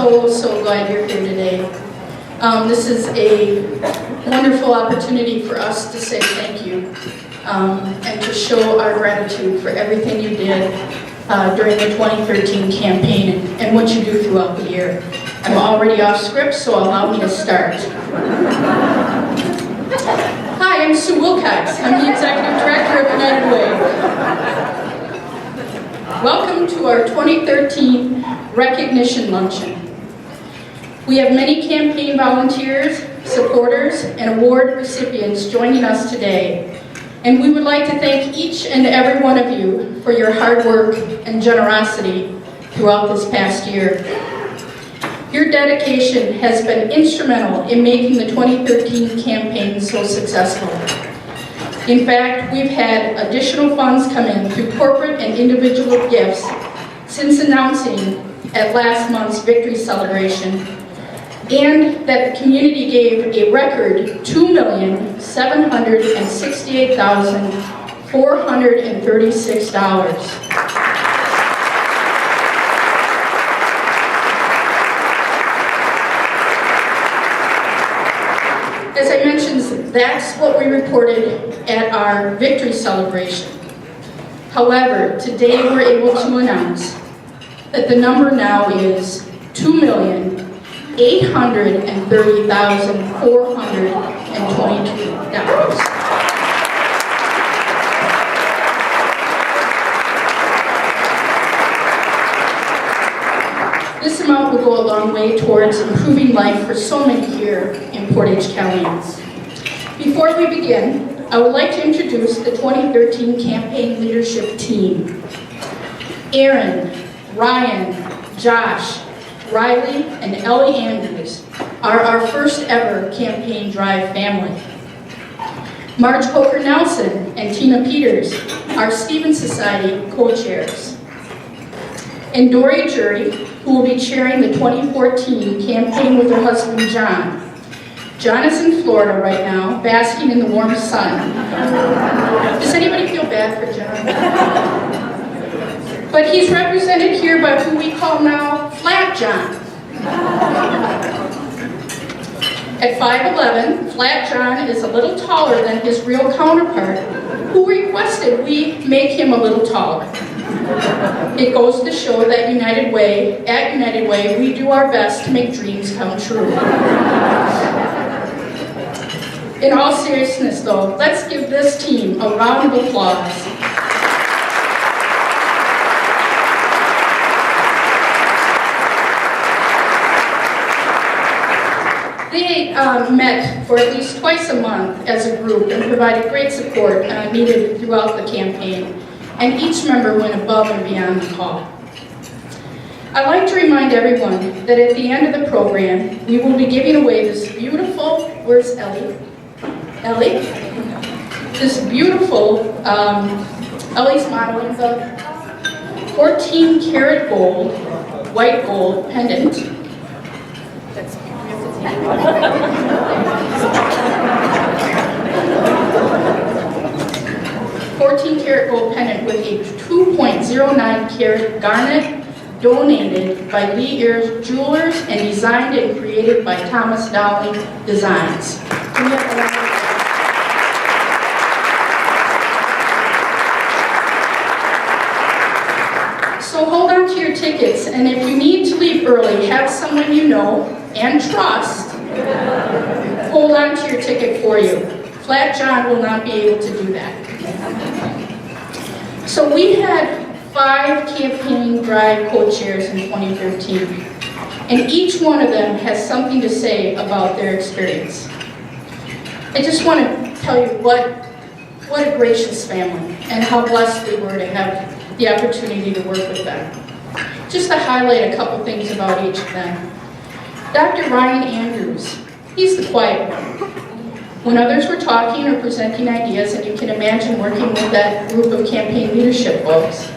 so glad you're here today. This is a wonderful opportunity for us to say thank you and to show our gratitude for everything you did during the 2013 campaign and what you do throughout the year. I'm already off script, so allow me to start. Hi, I'm Sue Wilcox. I'm the Executive Director of United Way. Welcome to our 2013 Recognition Luncheon. We have many campaign volunteers, supporters, and award recipients joining us today, and we would like to thank each and every one of you for your hard work and generosity throughout this past year. Your dedication has been instrumental in making the 2013 campaign so successful. In fact, we've had additional funds come in through corporate and individual gifts since announcing at last month's victory celebration, and that the community gave a record $2,768,436. As I mentioned, that's what we reported at our victory celebration. However, today we're able to announce that the number now is $2,830,422. This amount will go a long way towards improving life for so many here in Portage County. Before we begin, I would like to introduce the 2013 campaign leadership team. Aaron, Ryan, Josh, Riley, and Ellie Andrews are our first ever campaign drive family. Marge Coker Nelson and Tina Peters are Stevens Society co-chairs. And Dory Jury, who will be chairing the 2014 campaign with her husband, John. John is in Florida right now, basking in the warm sun. Does anybody feel bad for John? But he's represented here by who we call now Flat John. At 5'11", Flat John is a little taller than his real counterpart, who requested we make him a little taller. It goes to show that at United Way, we do our best to make dreams come true. In all seriousness though, let's give this team a round of applause. They met for at least twice a month as a group and provided great support needed throughout the campaign, and each member went above and beyond the call. I'd like to remind everyone that at the end of the program, we will be giving away this beautiful, where's Ellie? Ellie? This beautiful, Ellie's modeling the 14 karat gold, white gold pendant. 14 karat gold pendant with a 2.09 karat garnet donated by Lee Ayers Jewelers and designed and created by Thomas Dowling Designs. So hold on to your tickets, and if you need to leave early, have someone you know and trust hold on to your ticket for you. Flat John will not be able to do that. So we had 5 campaign drive co-chairs in 2013, and each one of them has something to say about their experience. I just want to tell you what a gracious family and how blessed we were to have the opportunity to work with them. Just to highlight a couple things about each of them. Dr. Ryan Andrews, he's the quiet one. When others were talking or presenting ideas, and you can imagine working with that group of campaign leadership folks,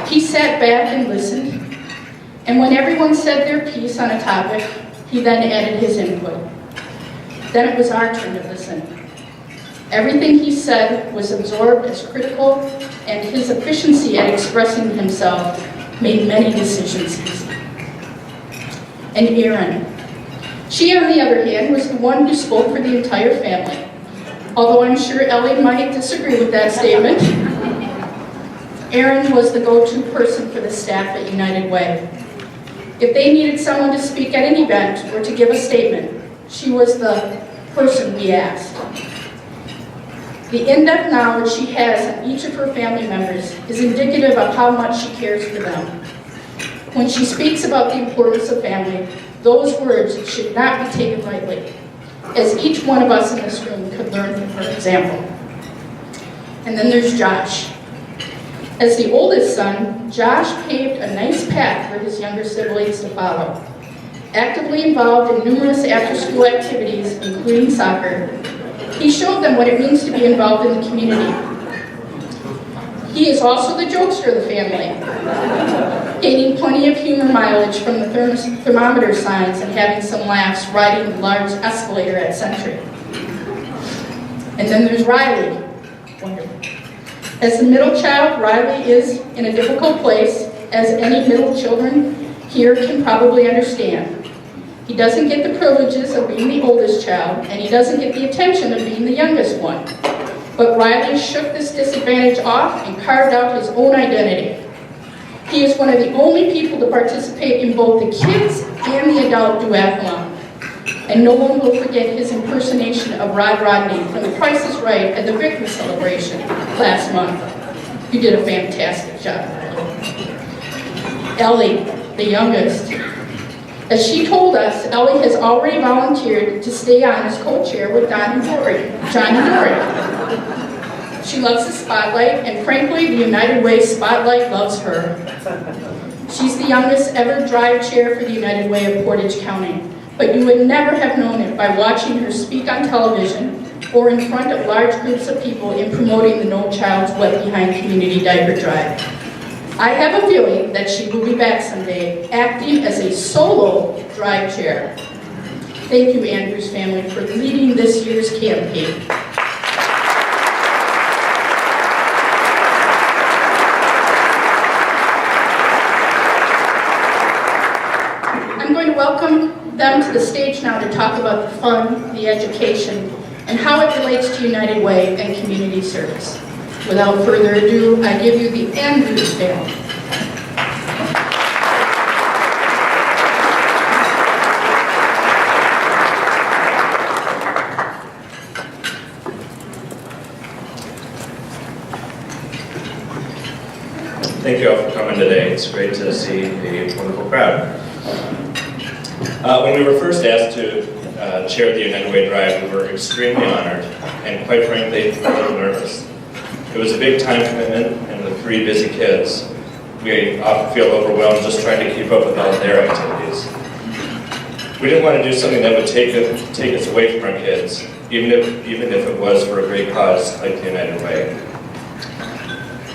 he sat back and listened, and when everyone said their piece on a topic, he then added his input. Then it was our turn to listen. Everything he said was absorbed as critical, and his efficiency at expressing himself made many decisions easy. and Erin. She, on the other hand, was the one who spoke for the entire family. Although I'm sure Ellie might disagree with that statement, Erin was the go-to person for the staff at United Way. If they needed someone to speak at an event or to give a statement, she was the person we asked. The in-depth knowledge she has on each of her family members is indicative of how much she cares for them. When she speaks about the importance of family, those words should not be taken lightly, as each one of us in this room could learn from her example. And then there's Josh. As the oldest son, Josh paved a nice path for his younger siblings to follow. Actively involved in numerous after-school activities, including soccer, he showed them what it means to be involved in the community. He is also the jokester of the family, gaining plenty of humor mileage from the thermometer signs and having some laughs riding the large escalator at Century. And then there's Riley. Wonderful. As the middle child, Riley is in a difficult place, as any middle children here can probably understand. He doesn't get the privileges of being the oldest child, and he doesn't get the attention of being the youngest one. But Riley shook this disadvantage off and carved out his own identity. He is one of the only people to participate in both the kids and the adult duathlon. And no one will forget his impersonation of Rod Rodney from The Price is Right at the victory celebration last month. You did a fantastic job. Ellie, the youngest. As she told us, Ellie has already volunteered to stay on as co-chair with Johnny Dory. She loves the spotlight, and frankly, the United Way spotlight loves her. She's the youngest ever drive chair for the United Way of Portage County, but you would never have known it by watching her speak on television or in front of large groups of people in promoting the No Child's Wet Behind Community Diaper Drive. I have a feeling that she will be back someday, acting as a solo drive chair. Thank you, Andrews family, for leading this year's campaign. I'm going to welcome them to the stage now to talk about the fun, the education, and how it relates to United Way and community service. Without further ado, I give you the Andrews family. Thank you all for coming today. It's great to see a wonderful crowd. When we were first asked to chair the United Way Drive, we were extremely honored and quite frankly a little nervous. It was a big time commitment, and with 3 busy kids, we often feel overwhelmed just trying to keep up with all their activities. We didn't want to do something that would take us away from our kids, even if it was for a great cause like the United Way.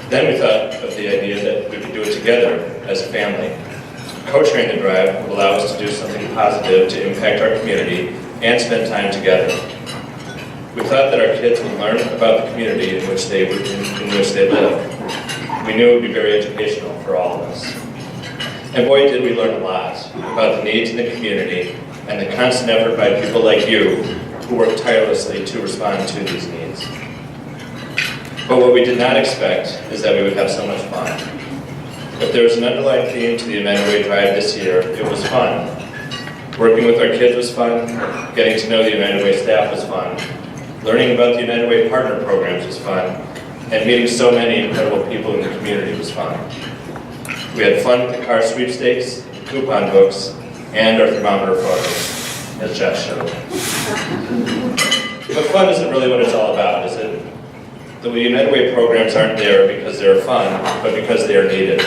Then we thought of the idea that we could do it together as a family. Co-chairing the drive will allow us to do something positive to impact our community and spend time together. We thought that our kids would learn about the community in which they live. We knew it would be very educational for all of us. And boy, did we learn a lot about the needs in the community and the constant effort by people like you who work tirelessly to respond to these needs. But what we did not expect is that we would have so much fun. If there was an underlying theme to the United Way Drive this year, it was fun. Working with our kids was fun, getting to know the United Way staff was fun, learning about the United Way partner programs was fun, and meeting so many incredible people in the community was fun. We had fun with the car sweepstakes, coupon books, and our thermometer photos, as Jeff showed. But fun isn't really what it's all about, is it? The United Way programs aren't there because they're fun, but because they are needed,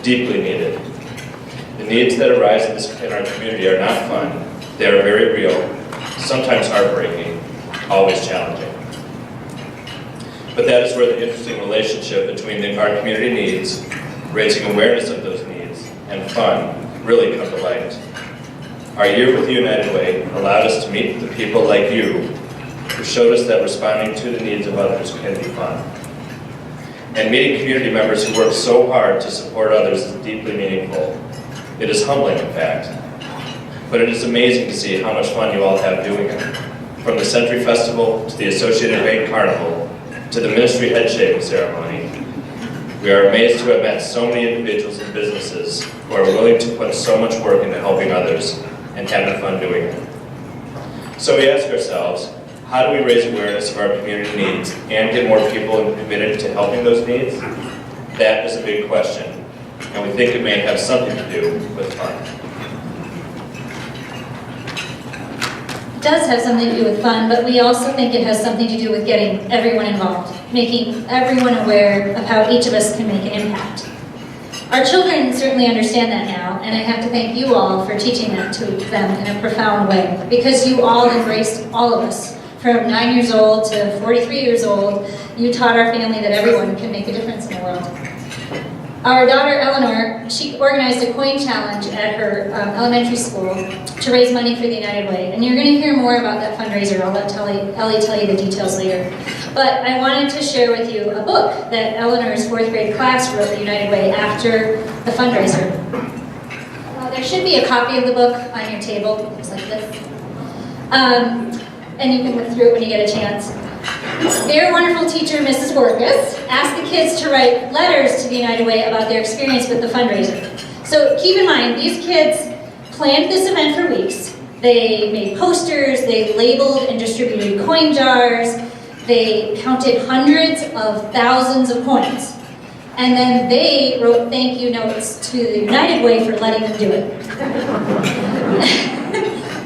deeply needed. The needs that arise in our community are not fun. They are very real, sometimes heartbreaking, always challenging. But that is where the interesting relationship between our community needs, raising awareness of those needs, and fun really come to light. Our year with the United Way allowed us to meet the people like you who showed us that responding to the needs of others can be fun. And meeting community members who work so hard to support others is deeply meaningful. It is humbling, in fact. but it is amazing to see how much fun you all have doing it. From the Century Festival, to the Associated Bank Carnival, to the Ministry Headshaking Ceremony. We are amazed to have met so many individuals and businesses who are willing to put so much work into helping others and having fun doing it. So we ask ourselves, how do we raise awareness of our community needs and get more people committed to helping those needs? That is a big question, and we think it may have something to do with fun. It does have something to do with fun, but we also think it has something to do with getting everyone involved, making everyone aware of how each of us can make an impact. Our children certainly understand that now, and I have to thank you all for teaching that to them in a profound way, because you all embraced all of us. From 9 years old to 43 years old, you taught our family that everyone can make a difference in the world. Our daughter Eleanor, she organized a coin challenge at her elementary school to raise money for the United Way. And you're going to hear more about that fundraiser. I'll let Ellie tell you the details later. But I wanted to share with you a book that Eleanor's 4th grade class wrote the United Way after the fundraiser. There should be a copy of the book on your table. It looks like this. And you can look through it when you get a chance. Their wonderful teacher, Mrs. Workus, asked the kids to write letters to the United Way about their experience with the fundraiser. So keep in mind, these kids planned this event for weeks. They made posters, they labeled and distributed coin jars, they counted hundreds of thousands of coins. And then they wrote thank you notes to the United Way for letting them do it.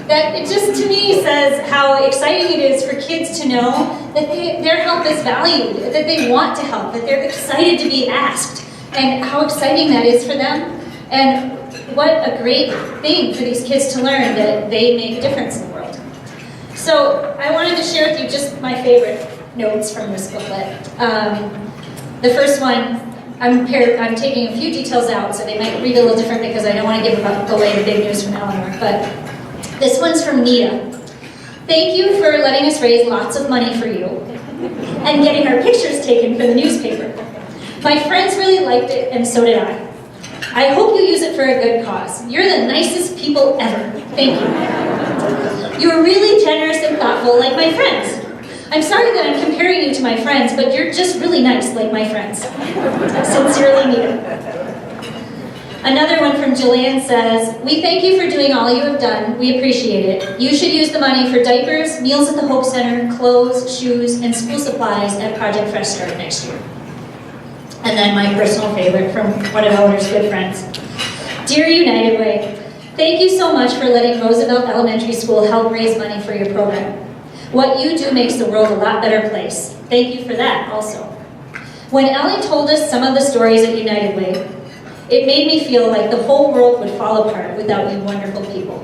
That it just, to me, says how exciting it is for kids to know that their help is valued, that they want to help, that they're excited to be asked, and how exciting that is for them. And what a great thing for these kids to learn that they make a difference in the world. So I wanted to share with you just my favorite notes from this booklet. The first one, I'm taking a few details out, so they might read a little different because I don't want to give away the big news from Eleanor, but this one's from Nita. Thank you for letting us raise lots of money for you and getting our pictures taken for the newspaper. My friends really liked it, and so did I. I hope you use it for a good cause. You're the nicest people ever. Thank you. You're really generous and thoughtful like my friends. I'm sorry that I'm comparing you to my friends, but you're just really nice like my friends. Sincerely, Nita. Another one from Jillian says, we thank you for doing all you have done. We appreciate it. You should use the money for diapers, meals at the Hope Center, clothes, shoes, and school supplies at Project Fresh Start next year. And then my personal favorite from one of Eleanor's good friends. Dear United Way, thank you so much for letting Roosevelt Elementary School help raise money for your program. What you do makes the world a lot better place. Thank you for that also. When Ellie told us some of the stories at United Way, it made me feel like the whole world would fall apart without you wonderful people.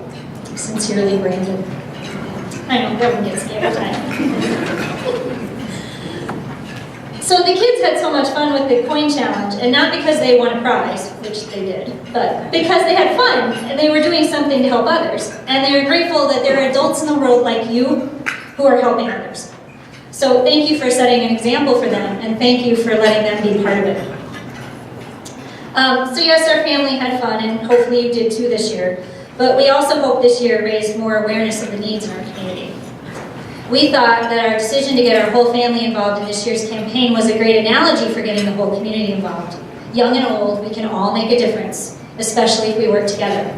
Sincerely, Brandon. I know, that one gets me every time. So the kids had so much fun with the coin challenge, and not because they won a prize, which they did, but because they had fun, and they were doing something to help others. And they were grateful that there are adults in the world like you who are helping others. So thank you for setting an example for them, and thank you for letting them be part of it. So yes, our family had fun, and hopefully you did too this year. But we also hope this year raised more awareness of the needs in our community. We thought that our decision to get our whole family involved in this year's campaign was a great analogy for getting the whole community involved. Young and old, we can all make a difference, especially if we work together.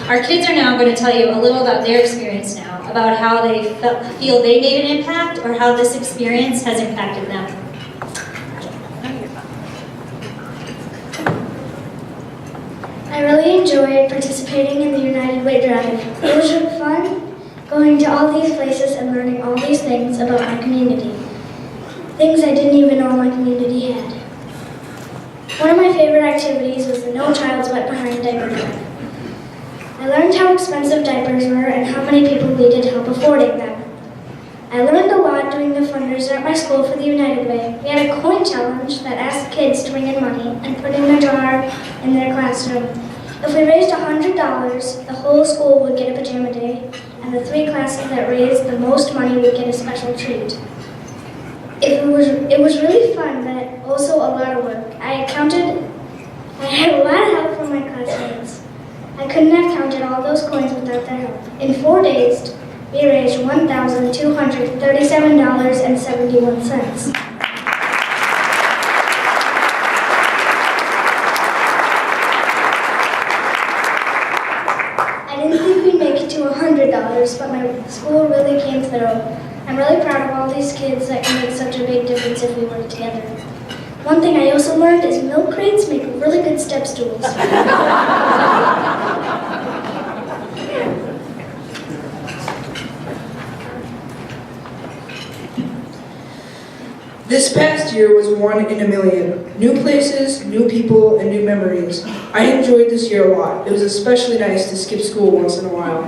Our kids are now going to tell you a little about their experience now, about how they feel they made an impact or how this experience has impacted them. I really enjoyed participating in the United Way Drive. It was really fun going to all these places and learning all these things about my community. Things I didn't even know my community had. One of my favorite activities was the No Child's Wet Behind diaper drive. I learned how expensive diapers were and how many people needed help affording them. I learned a lot doing the fundraiser at my school for the United Way. We had a coin challenge that asked kids to bring in money and put in a jar in their classroom. If we raised $100, the whole school would get a pajama day, and the 3 classes that raised the most money would get a special treat. It was really fun, but also a lot of work. I had a lot of help from my classmates. I couldn't have counted all those coins without their help. In 4 days, we raised $1,237.71. I didn't think we'd make it to $100, but my school really came through. I'm really proud of all these kids that can make such a big difference if we work together. One thing I also learned is milk crates make really good step stools. This past year was one in a million. New places, new people, and new memories. I enjoyed this year a lot. It was especially nice to skip school once in a while.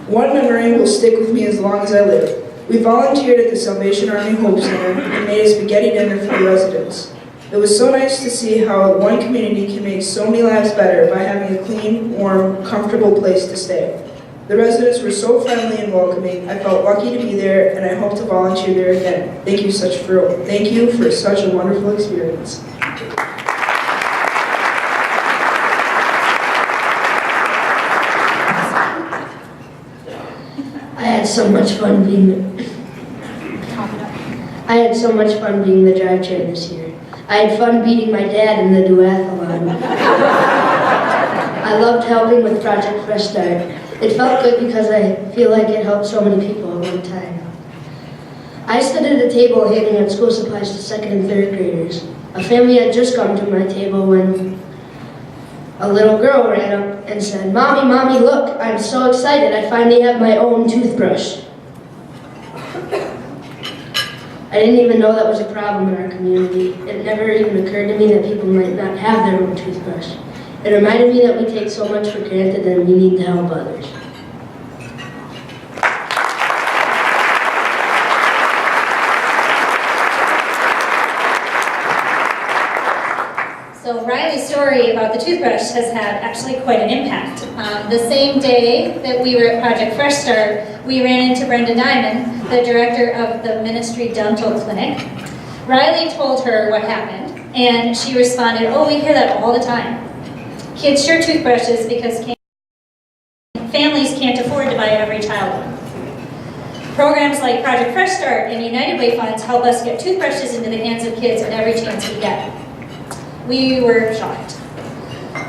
One memory will stick with me as long as I live. We volunteered at the Salvation Army Hope Center and made a spaghetti dinner for the residents. It was so nice to see how one community can make so many lives better by having a clean, warm, comfortable place to stay. The residents were so friendly and welcoming. I felt lucky to be there, and I hope to volunteer there again. Thank you for such a wonderful experience. I had so much fun being the drive chair this year. I had fun beating my dad in the duathlon. I loved helping with Project Fresh Start. It felt good because I feel like it helped so many people at one time. I stood at a table handing out school supplies to 2nd and 3rd graders. A family had just come to my table when a little girl ran up and said, "Mommy, Mommy, look, I'm so excited. I finally have my own toothbrush." I didn't even know that was a problem in our community. It never even occurred to me that people might not have their own toothbrush. It reminded me that we take so much for granted and we need to help others. So Riley's story about the toothbrush has had actually quite an impact. The same day that we were at Project Fresh Start, we ran into Brenda Diamond, the director of the Ministry Dental Clinic. Riley told her what happened, and she responded, "Oh, we hear that all the time. Kids share toothbrushes because families can't afford to buy every child one. Programs like Project Fresh Start and United Way funds help us get toothbrushes into the hands of kids at every chance we get." We were shocked.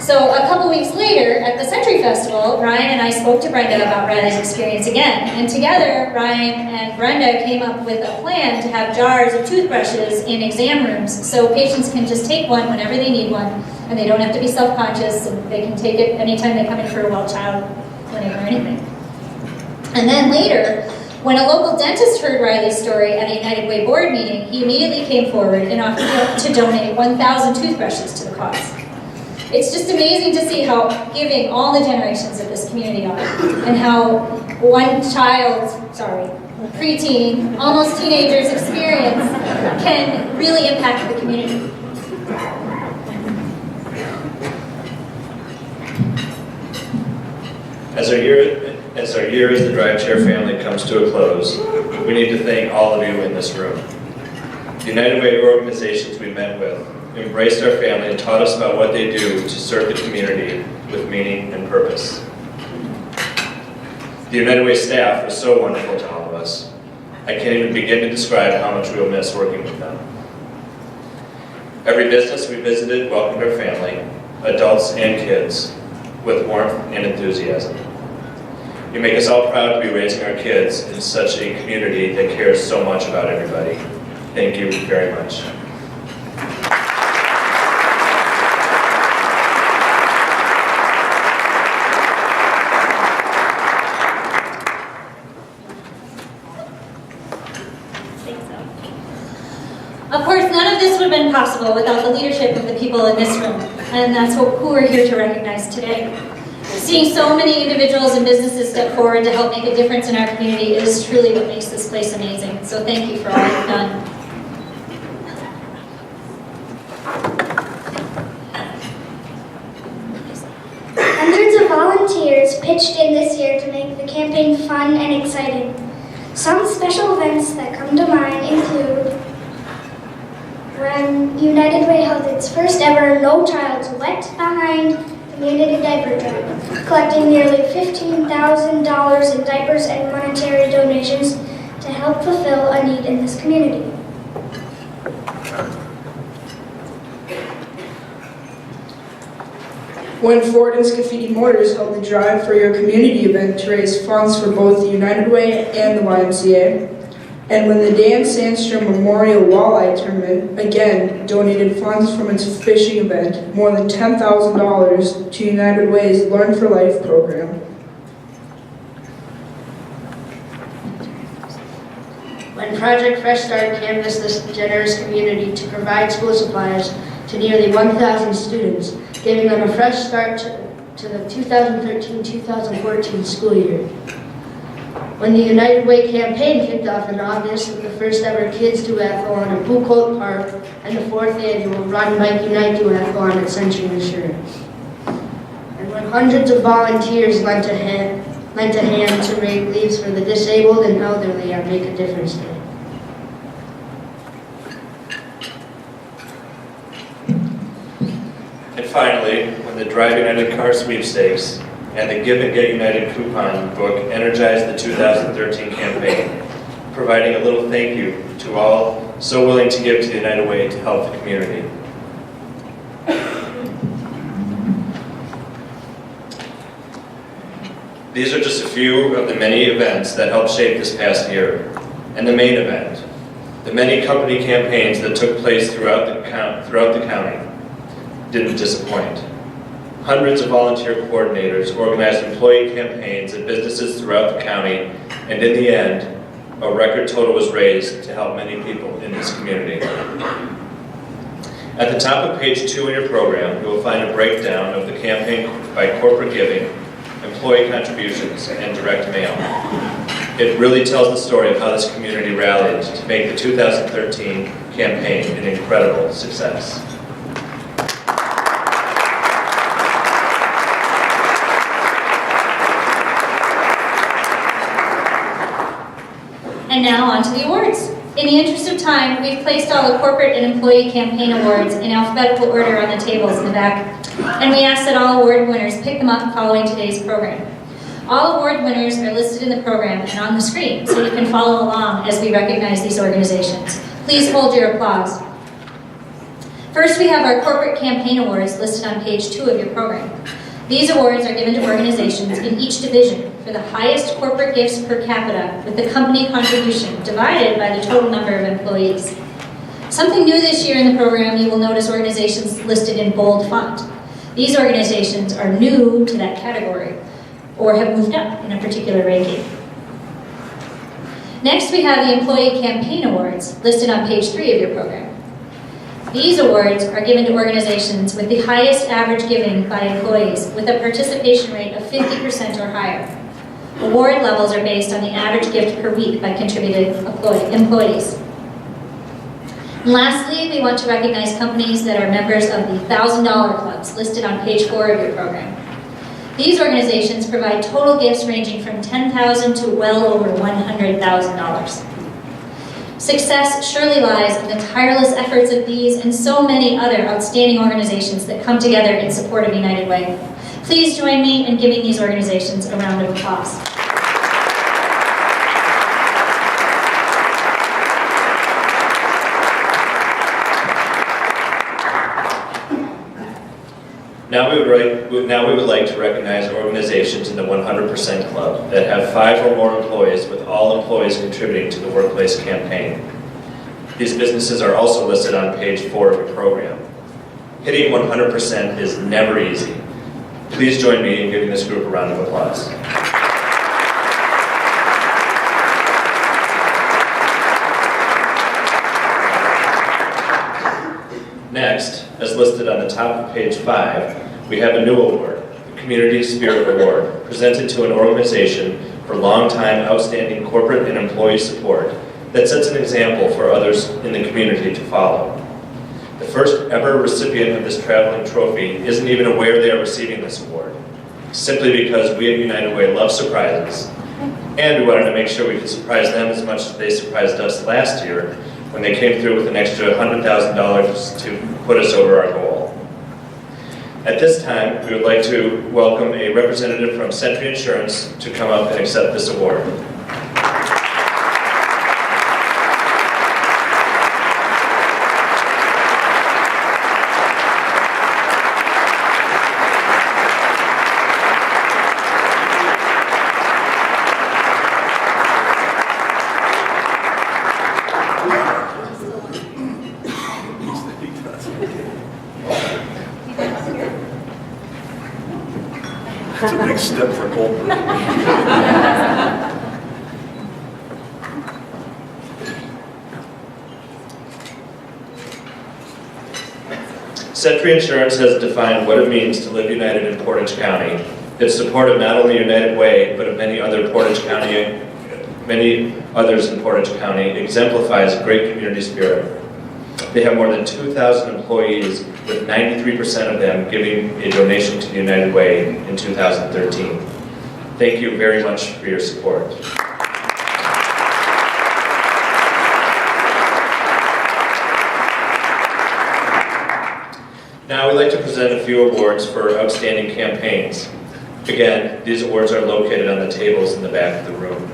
So a couple weeks later at the Century Festival, Ryan and I spoke to Brenda about Riley's experience again. And together, Ryan and Brenda came up with a plan to have jars of toothbrushes in exam rooms so patients can just take one whenever they need one, and they don't have to be self-conscious, and they can take it anytime they come in for a well-child clinic or anything. And then later, when a local dentist heard Riley's story at a United Way board meeting, he immediately came forward and offered to donate 1,000 toothbrushes to the cause. It's just amazing to see how giving all the generations of this community are, and how one child's, preteen, almost teenager's experience can really impact the community. As our year as the Drive Chair family comes to a close, we need to thank all of you in this room. The United Way organizations we met with embraced our family and taught us about what they do to serve the community with meaning and purpose. The United Way staff was so wonderful to all of us. I can't even begin to describe how much we'll miss working with them. Every business we visited welcomed our family, adults and kids, with warmth and enthusiasm. You make us all proud to be raising our kids in such a community that cares so much about everybody. Thank you very much. Of course, none of this would have been possible without the leadership of the people in this room, and that's who we're here to recognize today. Seeing so many individuals and businesses step forward to help make a difference in our community is truly what makes this place amazing. So thank you for all you've done. Hundreds of volunteers pitched in this year to make the campaign fun and exciting. Some special events that come to mind include when United Way held its first ever No Child's Wet Behind Community Diaper Drive, collecting nearly $15,000 in diapers and monetary donations to help fulfill a need in this community. When Ford and Scafidi Motors held the Drive for Your Community event to raise funds for both the United Way and the YMCA, and when the Dan Sandstrom Memorial Walleye Tournament, again, donated funds from its fishing event, more than $10,000 to United Way's Learn for Life program. When Project Fresh Start canvassed this generous community to provide school supplies to nearly 1,000 students, giving them a fresh start to the 2013-2014 school year. When the United Way campaign kicked off in August with the first ever Kids Duathlon at Bucolt Park and the fourth annual Run Bike Unite Duathlon at Century Insurance. And when hundreds of volunteers lent a hand to rake leaves for the disabled and elderly on Make a Difference Day. And finally, when the Drive United Car Sweepstakes and the Give and Get United coupon book energized the 2013 campaign, providing a little thank you to all so willing to give to the United Way to help the community. These are just a few of the many events that helped shape this past year. And the main event, the many company campaigns that took place throughout the county, didn't disappoint. Hundreds of volunteer coordinators organized employee campaigns at businesses throughout the county, and in the end, a record total was raised to help many people in this community. At the top of page 2 in your program, you will find a breakdown of the campaign by corporate giving, employee contributions, and direct mail. It really tells the story of how this community rallied to make the 2013 campaign an incredible success. And now on to the awards. In the interest of time, we've placed all the corporate and employee campaign awards in alphabetical order on the tables in the back, and we ask that all award winners pick them up following today's program. All award winners are listed in the program and on the screen, so you can follow along as we recognize these organizations. Please hold your applause. First, we have our corporate campaign awards listed on page 2 of your program. These awards are given to organizations in each division for the highest corporate gifts per capita with the company contribution divided by the total number of employees. Something new this year in the program, you will notice organizations listed in bold font. These organizations are new to that category or have moved up in a particular ranking. Next, we have the Employee Campaign Awards listed on page 3 of your program. These awards are given to organizations with the highest average giving by employees with a participation rate of 50% or higher. Award levels are based on the average gift per week by contributed employees. And lastly, we want to recognize companies that are members of the $1,000 clubs listed on page 4 of your program. These organizations provide total gifts ranging from $10,000 to well over $100,000. Success surely lies in the tireless efforts of these and so many other outstanding organizations that come together in support of United Way. Please join me in giving these organizations a round of applause. Now we would like to recognize organizations in the 100% Club that have 5 or more employees, with all employees contributing to the workplace campaign. These businesses are also listed on page 4 of your program. Hitting 100% is never easy. Please join me in giving this group a round of applause. Next, as listed on the top of page 5, we have a new award, the Community Spirit Award, presented to an organization for long-time outstanding corporate and employee support that sets an example for others in the community to follow. The first ever recipient of this traveling trophy isn't even aware they are receiving this award, simply because we at United Way love surprises, and we wanted to make sure we could surprise them as much as they surprised us last year when they came through with an extra $100,000 to put us over our goal. At this time, we would like to welcome a representative from Sentry Insurance to come up and accept this award. It's a big step for Colton. Sentry Insurance has defined what it means to live united in Portage County. Its support of not only United Way, but of many others in Portage County exemplifies great community spirit. They have more than 2,000 employees, with 93% of them giving a donation to the United Way in 2013. Thank you very much for your support. Now we'd like to present a few awards for outstanding campaigns. Again, these awards are located on the tables in the back of the room.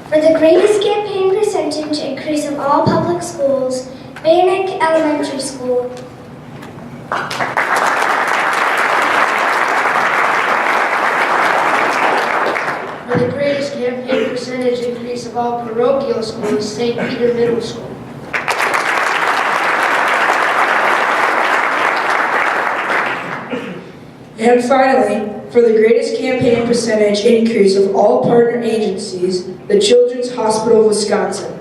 For the greatest campaign percentage increase of all public schools, Bannock Elementary School. For the greatest campaign percentage increase of all parochial schools, St. Peter Middle School. And finally, for the greatest campaign percentage increase of all partner agencies, the Children's Hospital of Wisconsin.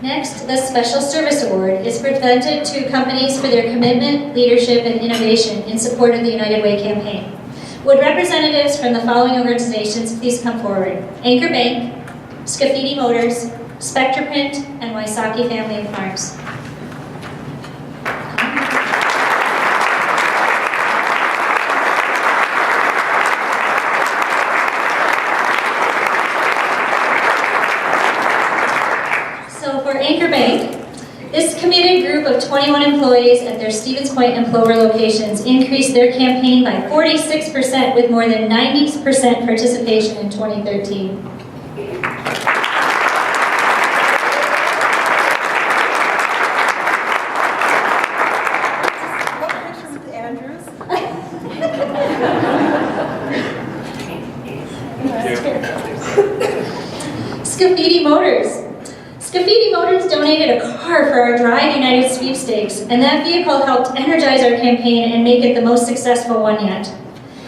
Next, the Special Service Award is presented to companies for their commitment, leadership, and innovation in support of the United Way campaign. Would representatives from the following organizations please come forward? Anchor Bank, Scafidi Motors, Spectre Print, and Wysocki Family of Farms. So for Anchor Bank, this committed group of 21 employees at their Stevens Point and Plover locations increased their campaign by 46% with more than 90% participation in 2013. Scafidi Motors. Scafidi Motors donated a car for our Drive United sweepstakes, and that vehicle helped energize our campaign and make it the most successful one yet.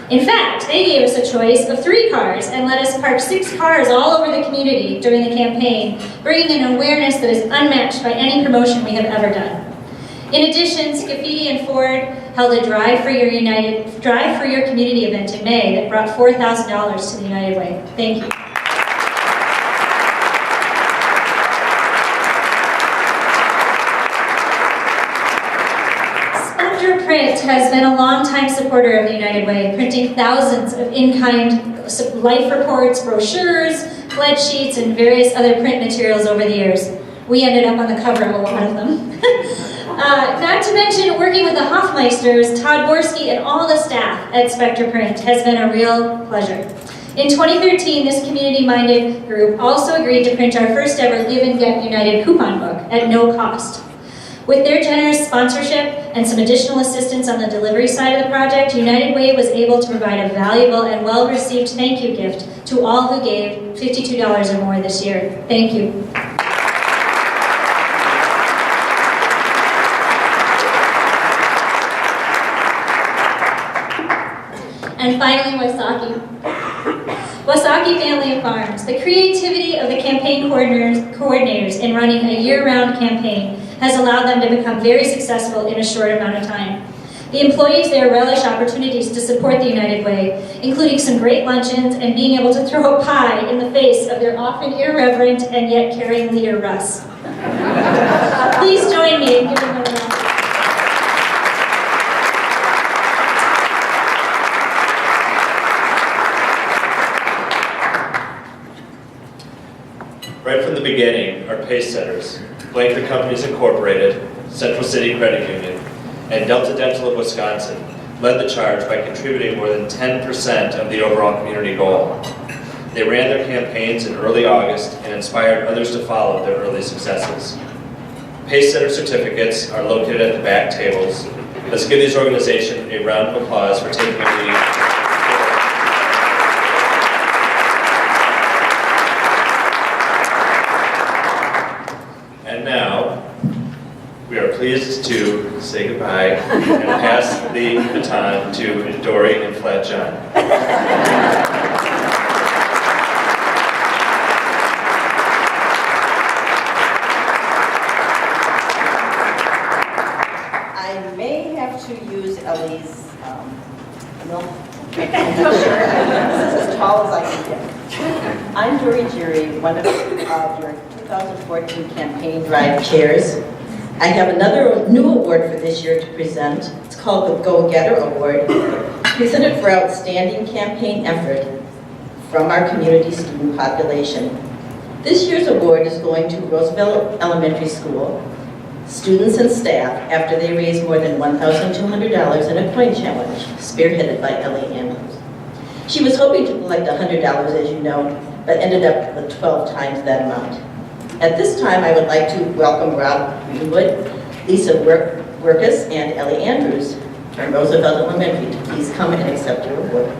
In fact, they gave us a choice of 3 cars and let us park 6 cars all over the community during the campaign, bringing an awareness that is unmatched by any promotion we have ever done. In addition, Scafidi and Ford held a Drive for Your Community event in May that brought $4,000 to the United Way. Thank you. Spectre Print has been a longtime supporter of the United Way, printing thousands of in-kind life reports, brochures, pledge sheets, and various other print materials over the years. We ended up on the cover of a lot of them. Not to mention, working with the Hoffmeisters, Todd Borski, and all the staff at Spectre Print has been a real pleasure. In 2013, this community-minded group also agreed to print our first ever Live and Get United coupon book at no cost. With their generous sponsorship and some additional assistance on the delivery side of the project, United Way was able to provide a valuable and well-received thank you gift to all who gave $52 or more this year. Thank you. And finally, Wysocki. Wysocki Family of Farms. The creativity of the campaign coordinators in running a year-round campaign has allowed them to become very successful in a short amount of time. The employees there relish opportunities to support the United Way, including some great luncheons and being able to throw a pie in the face of their often irreverent and yet caring leader, Russ. Please join me in giving them a round. Right from the beginning, our pace setters, Blanker Companies Incorporated, Central City Credit Union, and Delta Dental of Wisconsin led the charge by contributing more than 10% of the overall community goal. They ran their campaigns in early August and inspired others to follow their early successes. Pace Setter certificates are located at the back tables. Let's give these organizations a round of applause for taking a lead. And now, we are pleased to say goodbye and pass the baton to Dory and Flat John. I may have to use Ellie's milk. I'm not sure. This is as tall as I can get. I'm Dory Jerry, one of your 2014 campaign drive chairs. I have another new award for this year to present. It's called the Go Getter Award, presented for outstanding campaign effort from our community student population. This year's award is going to Roosevelt Elementary School students and staff after they raised more than $1,200 in a coin challenge, spearheaded by Ellie Andrews. She was hoping to collect $100, as you know, but ended up with 12 times that amount. At this time, I would like to welcome Rob Greenwood, Lisa Workus, and Ellie Andrews from Roosevelt Elementary to please come and accept your award.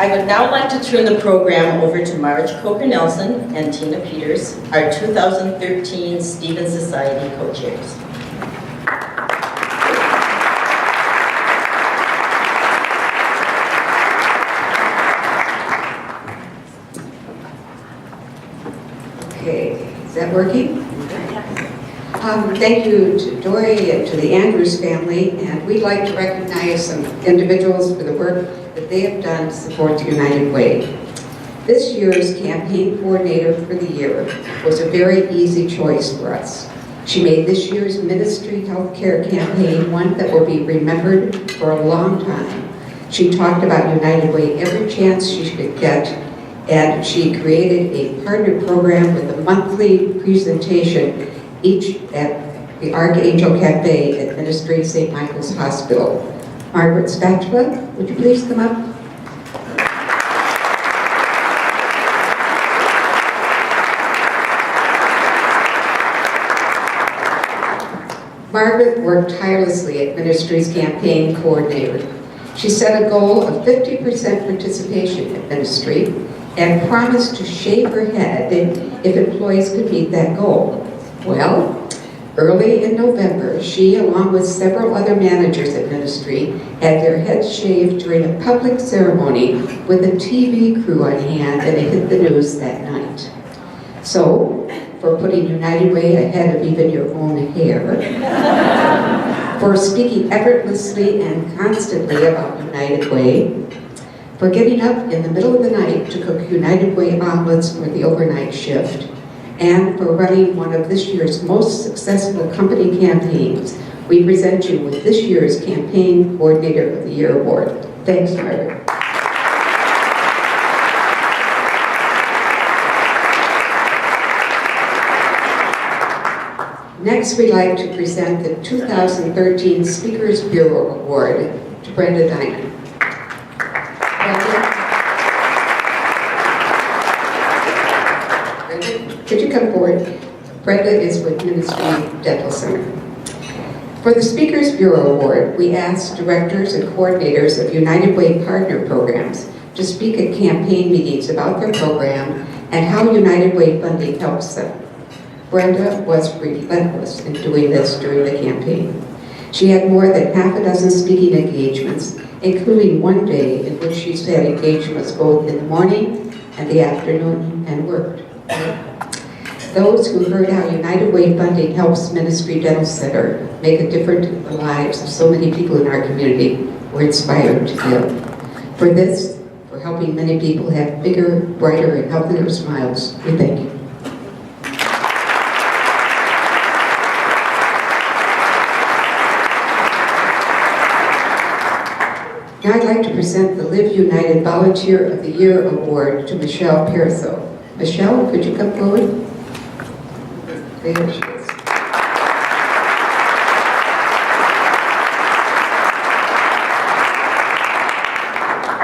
I would now like to turn the program over to Marge Coker-Nelson and Tina Peters, our 2013 Stevens Society co-chairs. Okay, is that working? Thank you to Dory and to the Andrews family, and we'd like to recognize some individuals for the work that they have done to support the United Way. This year's campaign coordinator for the year was a very easy choice for us. She made this year's Ministry Healthcare campaign one that will be remembered for a long time. She talked about United Way every chance she could get, and she created a partner program with a monthly presentation each at the Archangel Cafe at Ministry St. Michael's Hospital. Margaret Spatula, would you please come up? Margaret worked tirelessly at Ministry's campaign coordinator. She set a goal of 50% participation at Ministry and promised to shave her head if employees could meet that goal. Well, early in November, she, along with several other managers at Ministry, had their heads shaved during a public ceremony with a TV crew on hand, and it hit the news that night. So, for putting United Way ahead of even your own hair, for speaking effortlessly and constantly about United Way, for getting up in the middle of the night to cook United Way omelets for the overnight shift, and for running one of this year's most successful company campaigns, we present you with this year's Campaign Coordinator of the Year Award. Thanks, Margaret. Next, we'd like to present the 2013 Speakers Bureau Award to Brenda Diamond. Could you come forward? Brenda is with Ministry Dental Center. For the Speakers Bureau Award, we asked directors and coordinators of United Way partner programs to speak at campaign meetings about their program and how United Way funding helps them. Brenda was relentless in doing this during the campaign. She had more than half a dozen speaking engagements, including one day in which she had engagements both in the morning and the afternoon and worked. Those who heard how United Way funding helps Ministry Dental Center make a difference in the lives of so many people in our community were inspired to give. For this, for helping many people have bigger, brighter, and healthier smiles, we thank you. Now I'd like to present the Live United Volunteer of the Year Award to Michelle Pearso. Michelle, could you come forward? There she is.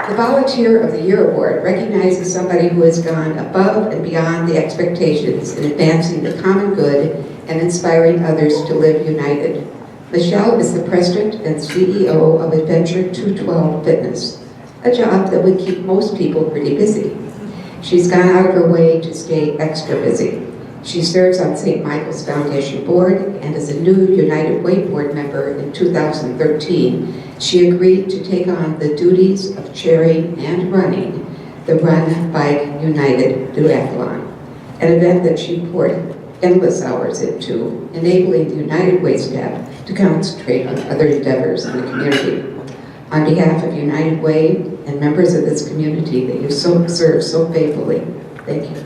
The Volunteer of the Year Award recognizes somebody who has gone above and beyond the expectations in advancing the common good and inspiring others to live united. Michelle is the president and CEO of Adventure 212 Fitness, a job that would keep most people pretty busy. She's gone out of her way to stay extra busy. She serves on St. Michael's Foundation Board, and as a new United Way board member in 2013, she agreed to take on the duties of chairing and running the Run Bike United Duathlon, an event that she poured endless hours into, enabling the United Way staff to concentrate on other endeavors in the community. On behalf of United Way and members of this community that you serve so faithfully, thank you.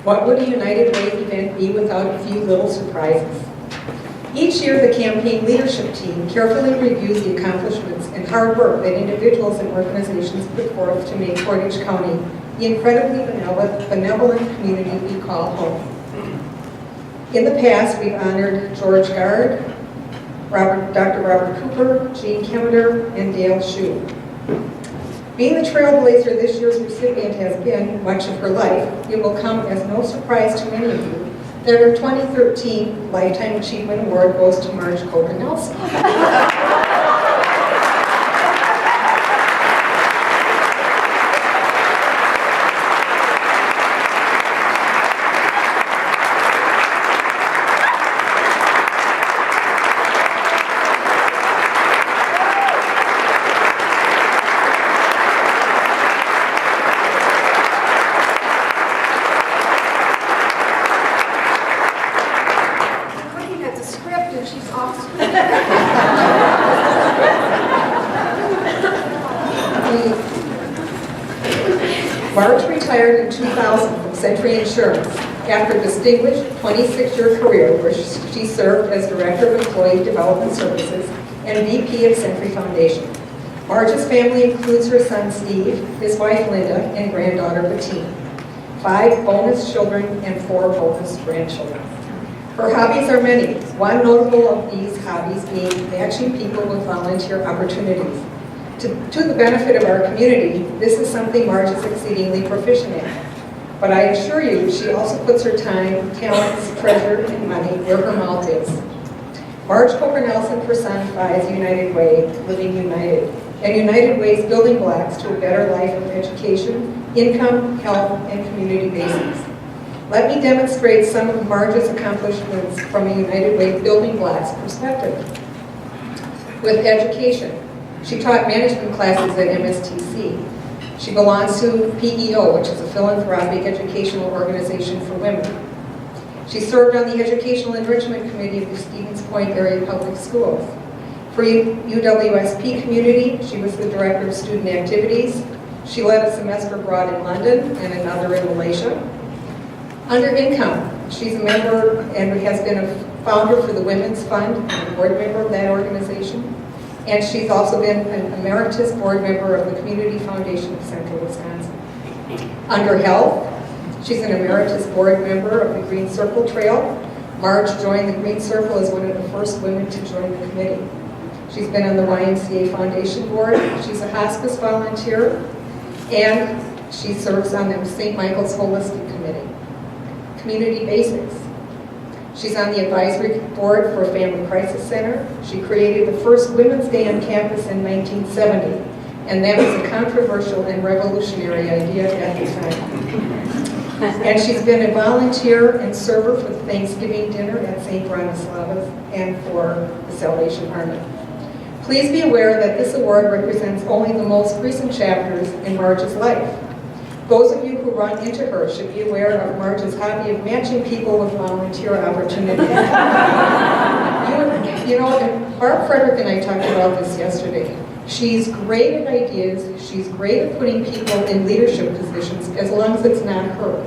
What would a United Way event be without a few little surprises? Each year, the campaign leadership team carefully reviews the accomplishments and hard work that individuals and organizations put forth to make Portage County the incredibly benevolent community we call home. In the past, we've honored George Gard, Dr. Robert Cooper, Gene Kemmeter, and Dale Shue. Being the trailblazer this year's recipient has been much of her life, it will come as no surprise to many of you that her 2013 Lifetime Achievement Award goes to Marge Coker Nelson. Marge retired in 2000 from Century Insurance after a distinguished 26-year career where she served as Director of Employee Development Services and VP of Century Foundation. Marge's family includes her son Steve, his wife Linda, and granddaughter Bettine, 5 bonus children and 4 bonus grandchildren. Her hobbies are many, one notable of these hobbies being matching people with volunteer opportunities. To the benefit of our community, this is something Marge is exceedingly proficient in. But I assure you, she also puts her time, talents, treasure, and money where her mouth is. Marge Coker Nelson personifies United Way, Living United, and United Way's building blocks to a better life of education, income, health, and community basics. Let me demonstrate some of Marge's accomplishments from a United Way building blocks perspective. With education, she taught management classes at MSTC. She belongs to PEO, which is a philanthropic educational organization for women. She served on the Educational Enrichment Committee of the Stevens Point Area Public Schools. For UWSP community, she was the Director of Student Activities. She led a semester abroad in London and another in Malaysia. Under income, she's a member and has been a founder for the Women's Fund and a board member of that organization. And she's also been an emeritus board member of the Community Foundation of Central Wisconsin. Under health, she's an emeritus board member of the Green Circle Trail. Marge joined the Green Circle as one of the first women to join the committee. She's been on the YMCA Foundation Board. She's a hospice volunteer, and she serves on the St. Michael's Holistic Committee. Community basics. She's on the advisory board for Family Crisis Center. She created the first Women's Day on campus in 1970, and that was a controversial and revolutionary idea at the time. And she's been a volunteer and server for the Thanksgiving dinner at St. Bronislava's and for the Salvation Army. Please be aware that this award represents only the most recent chapters in Marge's life. Those of you who run into her should be aware of Marge's hobby of matching people with volunteer opportunities. You know, and Barb Frederick and I talked about this yesterday. She's great at ideas, she's great at putting people in leadership positions, as long as it's not her.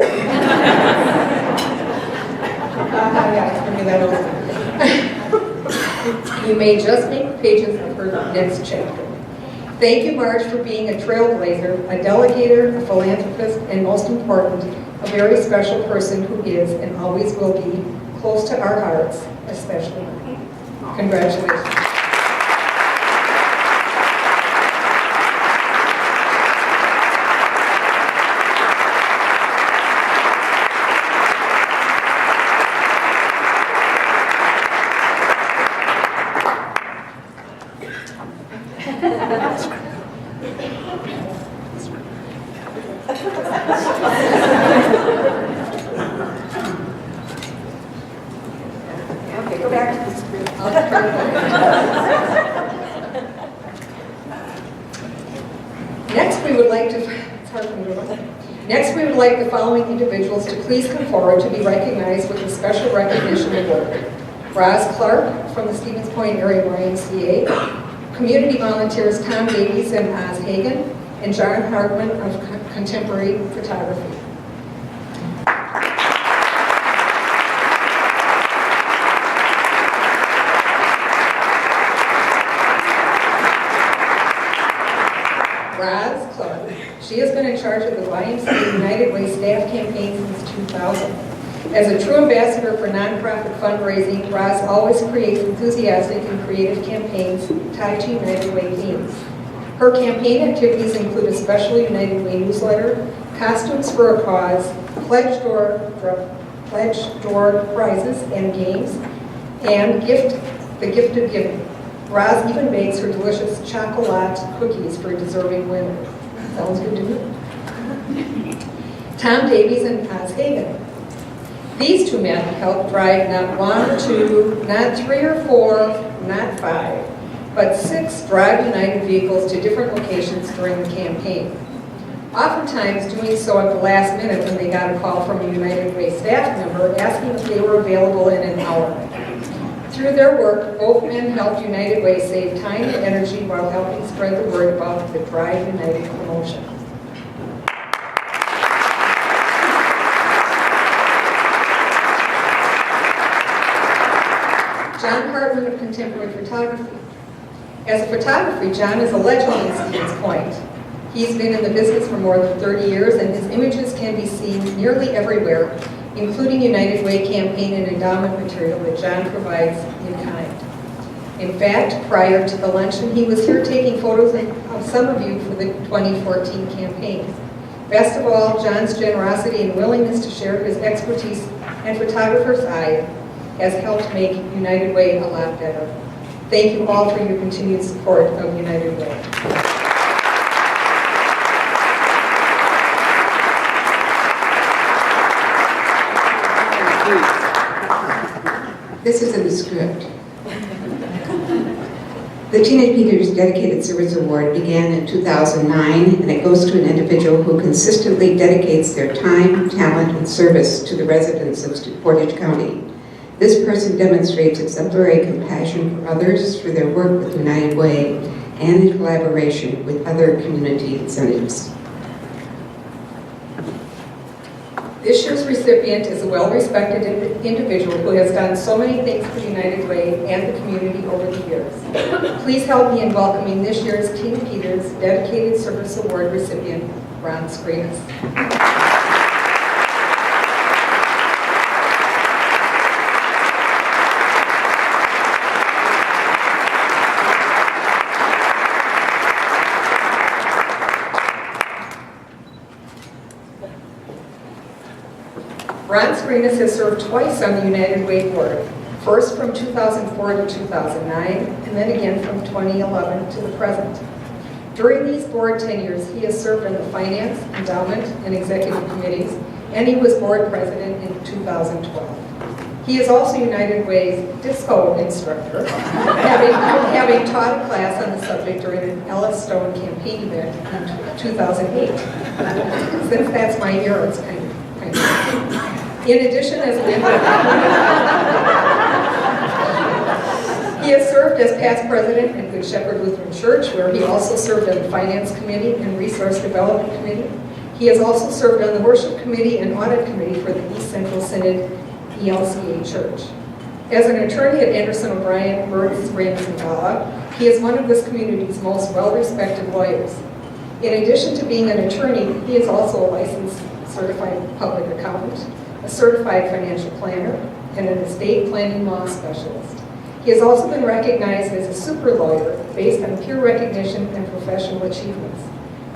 You may just make pages of her next chapter. Thank you, Marge, for being a trailblazer, a delegator, a philanthropist, and most important, a very special person who is and always will be close to our hearts, especially mine. Congratulations. Okay, go back to the screen. Next, we would like to, it's hard for me to look. Next, we would like the following individuals to please come forward to be recognized with a special recognition award. Roz Clark from the Stevens Point Area YMCA, community volunteers Tom Davies and Oz Hagan, and John Hartman of Contemporary Photography. Roz Clark. She has been in charge of the YMCA United Way staff campaign since 2000. As a true ambassador for nonprofit fundraising, Roz always creates enthusiastic and creative campaigns tied to United Way themes. Her campaign activities include a special United Way newsletter, costumes for a cause, pledge door prizes and games, and the gift of giving. Roz even bakes her delicious chocolate cookies for deserving winners. Sounds good to me. Tom Davies and Oz Hagan. These two men helped drive not 1 or 2, not 3 or 4, not 5, but 6 Drive United vehicles to different locations during the campaign. Oftentimes doing so at the last minute when they got a call from a United Way staff member asking if they were available in an hour. Through their work, both men helped United Way save time and energy while helping spread the word about the Drive United promotion. John Hartman of Contemporary Photography. As a photographer, John is a legend in Stevens Point. He's been in the business for more than 30 years, and his images can be seen nearly everywhere, including United Way campaign and endowment material that John provides in kind. In fact, prior to the luncheon, he was here taking photos of some of you for the 2014 campaign. Best of all, John's generosity and willingness to share his expertise and photographer's eye has helped make United Way a lot better. Thank you all for your continued support of United Way. This is in the script. The Teenage Peters Dedicated Service Award began in 2009, and it goes to an individual who consistently dedicates their time, talent, and service to the residents of Portage County. This person demonstrates exemplary compassion for others through their work with United Way and in collaboration with other community incentives. This year's recipient is a well-respected individual who has done so many things for United Way and the community over the years. Please help me in welcoming this year's Teen Peters Dedicated Service Award recipient, Ron Screenis. Ron Screenis has served twice on the United Way Board, first from 2004 to 2009, and then again from 2011 to the present. During these board tenures, he has served on the Finance, Endowment, and Executive Committees, and he was board president in 2012. He is also United Way's disco instructor, having taught a class on the subject during an Ellis Stone campaign event in 2008. Since that's my year, it's kind of. In addition, as he has served as past president in Good Shepherd Lutheran Church, where he also served on the Finance Committee and Resource Development Committee. He has also served on the Worship Committee and Audit Committee for the East Central Synod ELCA Church. As an attorney at Anderson O'Brien, Burns, Raines, and Gala, he is one of this community's most well-respected lawyers. In addition to being an attorney, he is also a licensed certified public accountant, a certified financial planner, and an estate planning law specialist. He has also been recognized as a super lawyer based on peer recognition and professional achievements.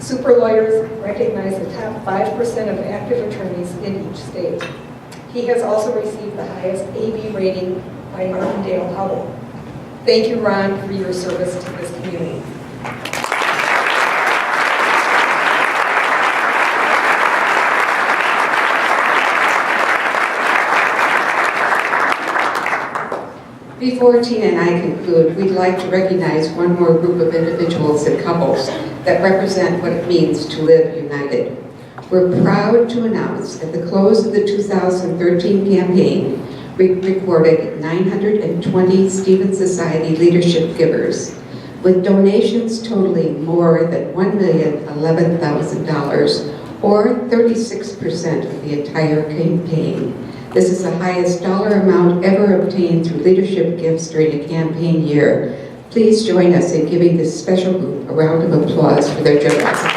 Super lawyers recognize the top 5% of active attorneys in each state. He has also received the highest AB rating by Martindale Hubbell. Thank you, Ron, for your service to this community. Before Tina and I conclude, we'd like to recognize one more group of individuals and couples that represent what it means to live united. We're proud to announce at the close of the 2013 campaign, we recorded 920 Stephen Society leadership givers, with donations totaling more than $1,011,000, or 36% of the entire campaign. This is the highest dollar amount ever obtained through leadership gifts during a campaign year. Please join us in giving this special group a round of applause for their generosity.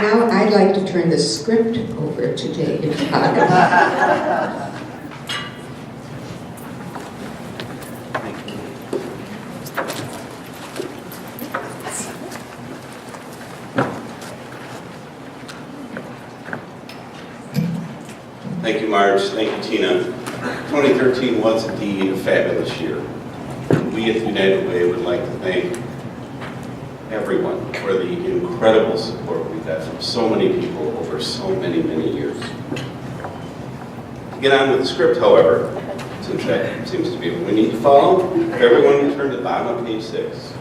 Now I'd like to turn the script over to Dave. Thank you, Marge. Thank you, Tina. 2013 was indeed a fabulous year. We at the United Way would like to thank everyone for the incredible support we've had from so many people over so many, many years. To get on with the script, however, since that seems to be what we need to follow, everyone will turn to the bottom of page 6.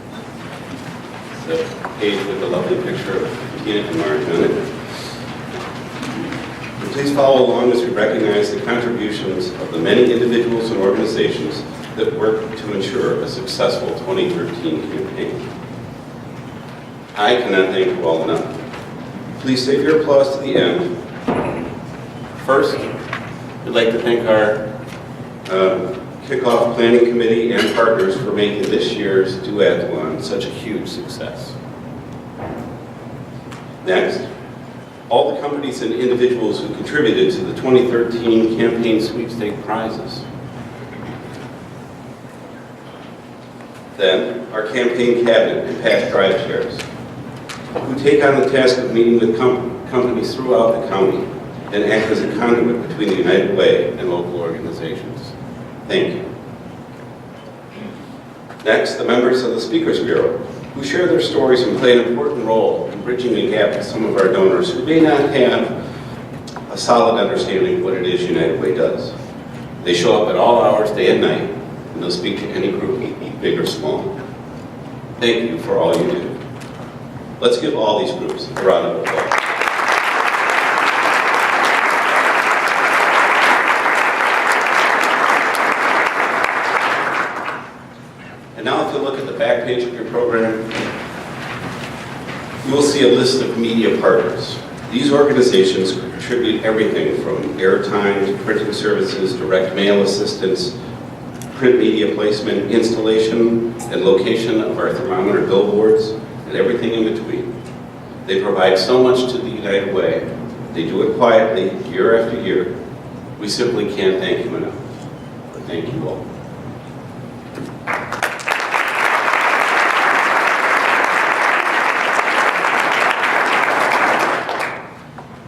The page with the lovely picture of Tina and Marge on it. Please follow along as we recognize the contributions of the many individuals and organizations that work to ensure a successful 2013 campaign. I cannot thank you all enough. Please save your applause to the end. First, we'd like to thank our kickoff planning committee and partners for making this year's duathlon such a huge success. Next, all the companies and individuals who contributed to the 2013 campaign sweepstake prizes. Then, our campaign cabinet and past drive chairs, who take on the task of meeting with companies throughout the county and act as a conduit between the United Way and local organizations. Thank you. Next, the members of the Speakers Bureau, who share their stories and play an important role in bridging the gap with some of our donors who may not have a solid understanding of what it is United Way does. They show up at all hours, day and night, and they'll speak to any group, big or small. Thank you for all you do. Let's give all these groups a round of applause. And now if you look at the back page of your program, you will see a list of media partners. These organizations contribute everything from airtime to printing services, direct mail assistance, print media placement, installation and location of our thermometer billboards, and everything in between. They provide so much to the United Way. They do it quietly, year after year. We simply can't thank you enough. But thank you all.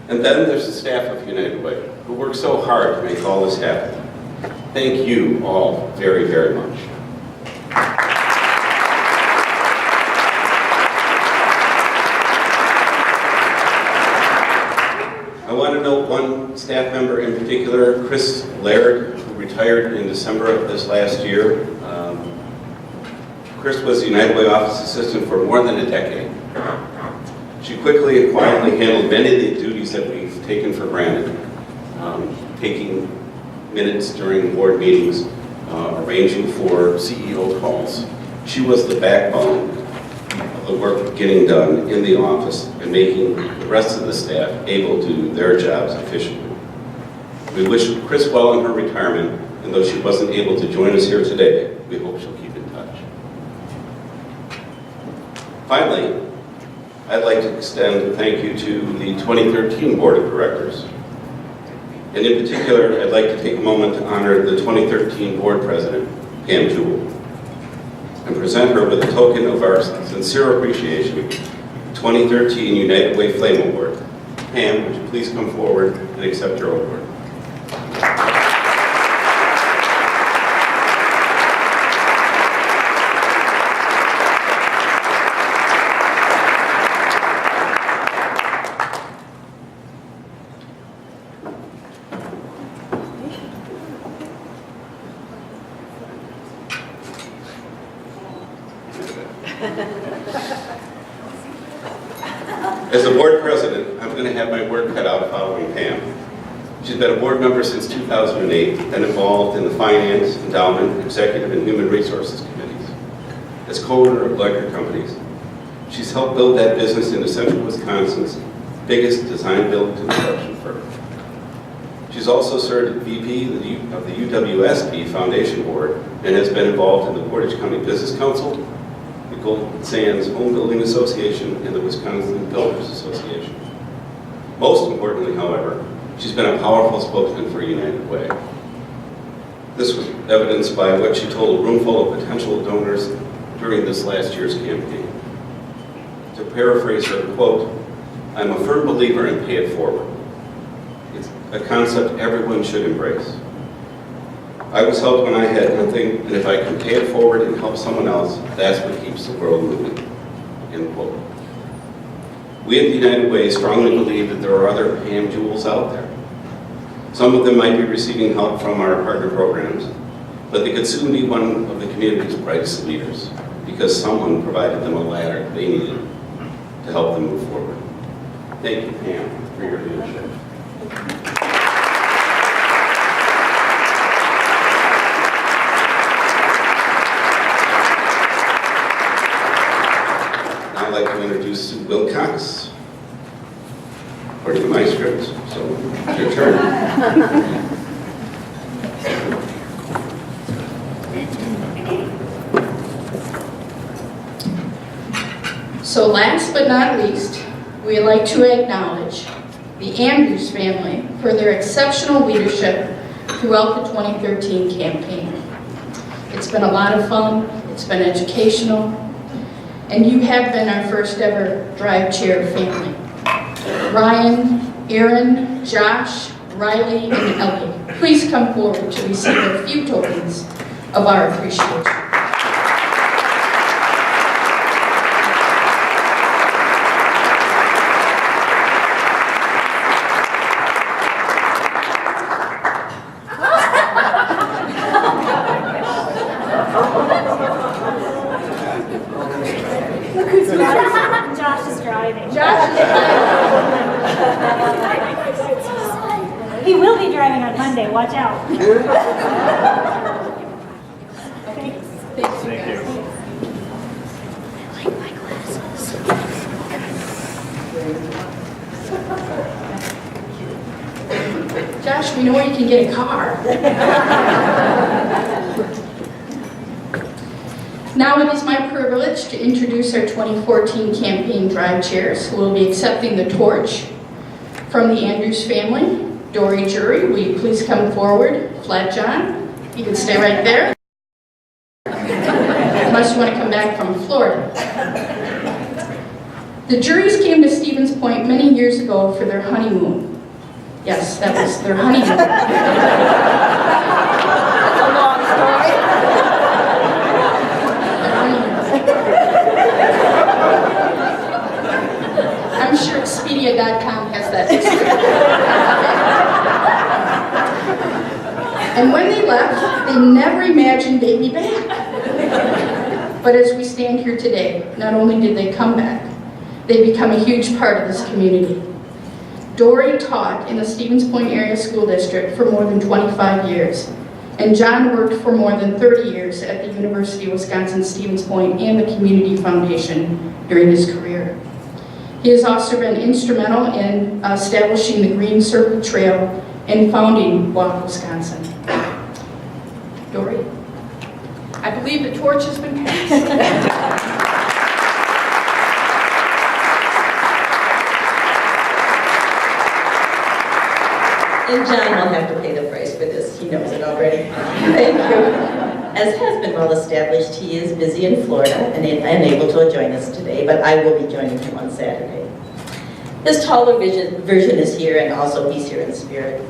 And then there's the staff of United Way, who work so hard to make all this happen. Thank you all very, very much. want to note one staff member in particular, Chris Laird, who retired in December of this last year. Chris was the United Way office assistant for more than a decade. She quickly and quietly handled many of the duties that we've taken for granted, taking minutes during board meetings, arranging for CEO calls. She was the backbone of the work getting done in the office and making the rest of the staff able to do their jobs efficiently. We wish Chris well in her retirement, and though she wasn't able to join us here today, we hope she'll keep in touch. Finally, I'd like to extend a thank you to the 2013 Board of Directors. And in particular, I'd like to take a moment to honor the 2013 Board President, Pam Jewell, and present her with a token of our sincere appreciation, 2013 United Way Flame Award. Pam, would you please come forward and accept your award? As the board president, I'm going to have my work cut out following Pam. She's been a board member since 2008 and involved in the Finance, Endowment, Executive, and Human Resources Committees. As co-owner of Electric Companies, she's helped build that business into Central Wisconsin's biggest design build construction firm. She's also served as VP of the UWSP Foundation Board and has been involved in the Portage County Business Council, the Gold Sands Home Building Association, and the Wisconsin Builders Association. Most importantly, however, she's been a powerful spokesman for United Way. This was evidenced by what she told a room full of potential donors during this last year's campaign. To paraphrase her, quote, "I'm a firm believer in pay it forward. It's a concept everyone should embrace. I was helped when I had nothing, and if I can pay it forward and help someone else, that's what keeps the world moving," end quote. We at the United Way strongly believe that there are other Pam Jewels out there. Some of them might be receiving help from our partner programs, but they could soon be one of the community's brightest leaders because someone provided them a ladder they needed to help them move forward. Thank you, Pam, for your leadership. Now I'd like to introduce Sue Wilcox, according to my script, so it's your turn. So last but not least, we'd like to acknowledge the Andrews family for their exceptional leadership throughout the 2013 campaign. It's been a lot of fun, it's been educational, and you have been our first ever Drive Chair family. Ryan, Aaron, Josh, Riley, and Ellie, please come forward to receive a few tokens of our appreciation. Josh is driving. He will be driving on Monday, watch out. Thank you. Josh, we know where you can get a car. Now it is my privilege to introduce our 2014 campaign drive chairs who will be accepting the torch from the Andrews family. Dory Jury, will you please come forward? Flat John, you can stay right there. Unless you want to come back from Florida. The Juries came to Stevens Point many years ago for their honeymoon. Yes, that was their honeymoon. That's a long story. I'm I'm sure Expedia.com has that experience. And when they left, they never imagined they'd be back. But as we stand here today, not only did they come back, they become a huge part of this community. Dory taught in the Stevens Point Area School District for more than 25 years, and John worked for more than 30 years at the University of Wisconsin-Stevens Point and the Community Foundation during his career. He has also been instrumental in establishing the Green Circle Trail and founding Walk Wisconsin. Dory, I believe the torch has been passed. And John will have to pay the price for this. He knows it already. Thank you. As has been well established, he is busy in Florida and unable to join us today, but I will be joining him on Saturday. His taller version is here, and also he's here in spirit.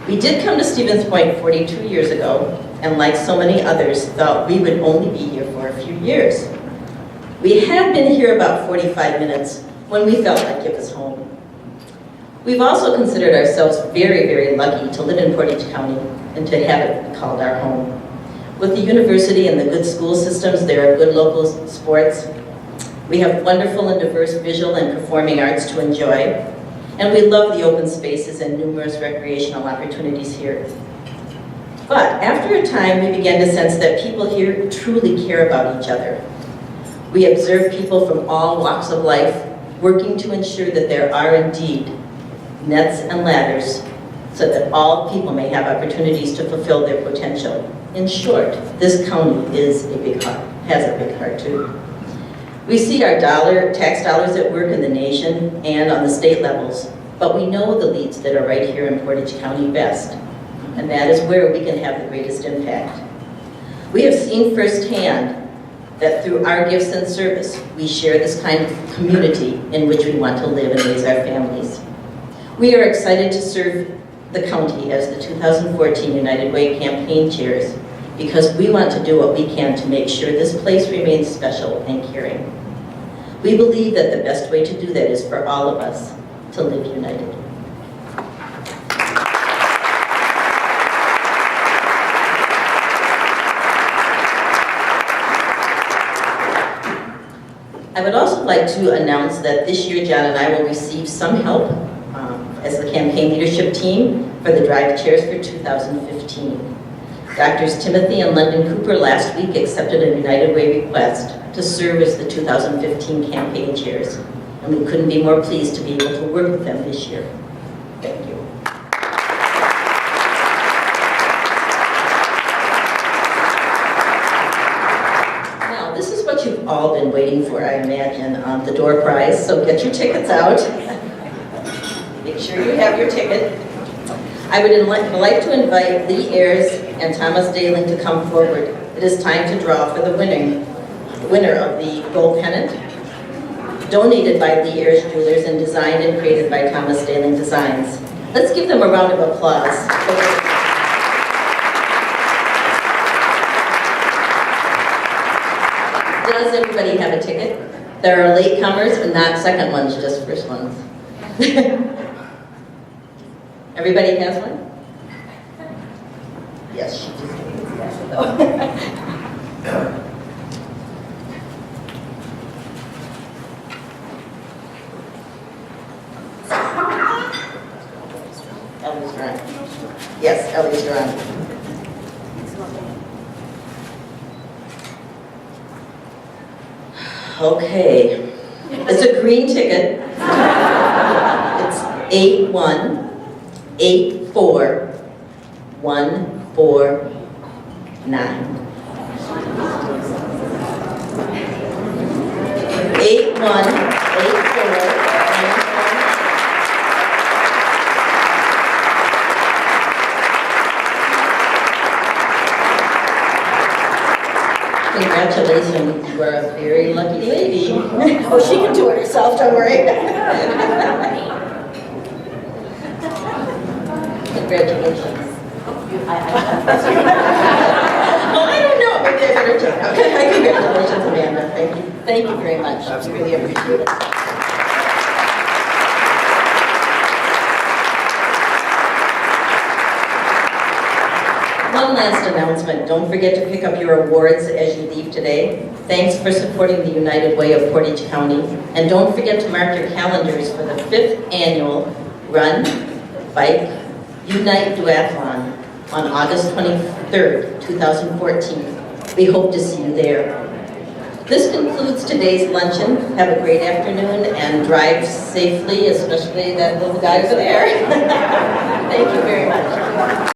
We did come to Stevens Point 42 years ago, and like so many others, thought we would only be here for a few years. We had been here about 45 minutes when we felt like it was home. We've also considered ourselves very, very lucky to live in Portage County and to have it called our home. With the university and the good school systems, there are good local sports. We have wonderful and diverse visual and performing arts to enjoy, and we love the open spaces and numerous recreational opportunities here. But after a time, we began to sense that people here truly care about each other. We observe people from all walks of life working to ensure that there are indeed nets and ladders so that all people may have opportunities to fulfill their potential. In short, this county is a big heart, has a big heart too. We see our tax dollars at work in the nation and on the state levels, but we know the leads that are right here in Portage County best, and that is where we can have the greatest impact. We have seen firsthand that through our gifts and service, we share this kind of community in which we want to live and raise our families. We are excited to serve the county as the 2014 United Way campaign chairs because we want to do what we can to make sure this place remains special and caring. We believe that the best way to do that is for all of us to live united. I would also like to announce that this year John and I will receive some help as the campaign leadership team for the Drive Chairs for 2015. Doctors Timothy and London Cooper last week accepted a United Way request to serve as the 2015 campaign chairs, and we couldn't be more pleased to be able to work with them this year. Thank you. Now, this is what you've all been waiting for, I imagine, the door prize, so get your tickets out. Make sure you have your ticket. I would like to invite Lee Ayers and Thomas Daling to come forward. It is time to draw for the winner of the gold pennant, donated by Lee Ayers Jewelers and designed and created by Thomas Daling Designs. Let's give them a round of applause. Does everybody have a ticket? There are latecomers and not second ones, just first ones. Everybody has one? Yes, she just gave me this though. Ellie's drawing. Yes, Ellie's drawing. Okay, it's a green ticket. It's 8184-149. 8184. Congratulations, you are a very lucky lady. Oh, she can do it herself, don't worry. Congratulations. Well, I don't know, maybe I better check. Okay, congratulations, Amanda. Thank you very much. I really appreciate it. one last announcement. Don't forget to pick up your awards as you leave today. Thanks for supporting the United Way of Portage County. And don't forget to mark your calendars for the 5th annual Run, Bike, Unite Duathlon on August 23rd, 2014. We hope to see you there. This concludes today's luncheon. Have a great afternoon and drive safely, especially that little guy over there. Thank you very much.